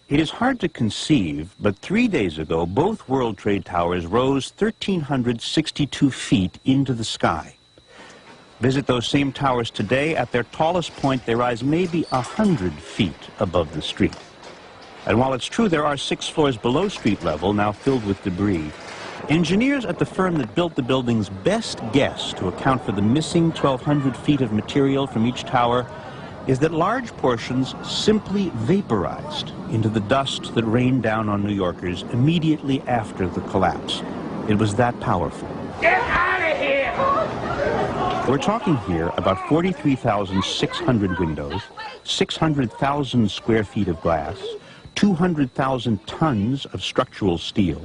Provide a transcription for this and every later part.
It is hard to conceive, but 3 days ago, both World Trade Towers rose 1,362 feet into the sky. Visit those same towers today. At their tallest point, they rise maybe 100 feet above the street. And while it's true there are 6 floors below street level, now filled with debris, engineers at the firm that built the building's best guess to account for the missing 1,200 feet of material from each tower is that large portions simply vaporized into the dust that rained down on New Yorkers immediately after the collapse. It was that powerful. Get out of here! We're talking here about 43,600 windows, 600,000 square feet of glass, 200,000 tons of structural steel,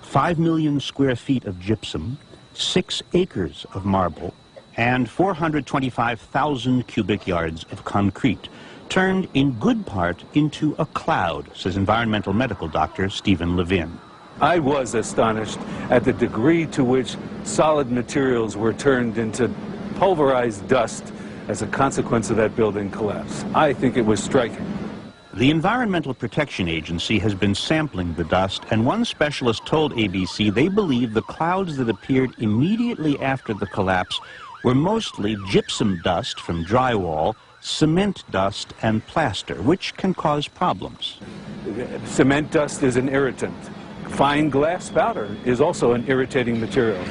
5 million square feet of gypsum, 6 acres of marble, and 425,000 cubic yards of concrete, turned in good part into a cloud, says environmental medical doctor Stephen Levin. I was astonished at the degree to which solid materials were turned into pulverized dust as a consequence of that building collapse. I think it was striking. The Environmental Protection Agency has been sampling the dust, and one specialist told ABC they believe the clouds that appeared immediately after the collapse were mostly gypsum dust from drywall, cement dust, and plaster, which can cause problems. Cement dust is an irritant. Fine glass powder is also an irritating material.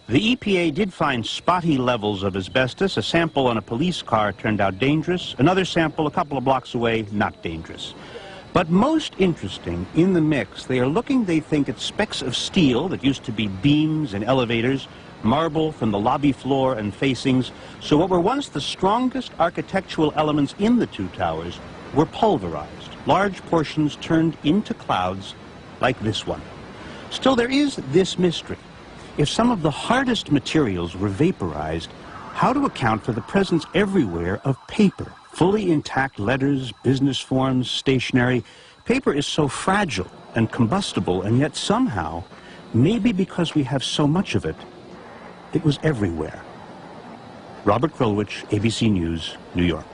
The EPA did find spotty levels of asbestos. A sample on a police car turned out dangerous. Another sample a couple of blocks away, not dangerous. But most interesting, in the mix, they are looking, they think, at specks of steel that used to be beams and elevators, marble from the lobby floor and facings. So what were once the strongest architectural elements in the 2 towers were pulverized, large portions turned into clouds like this one. Still, there is this mystery. If some of the hardest materials were vaporized, how to account for the presence everywhere of paper, fully intact letters, business forms, stationery. Paper is so fragile and combustible, and yet somehow, maybe because we have so much of it, it was everywhere. Robert Krulwich, ABC News, New York.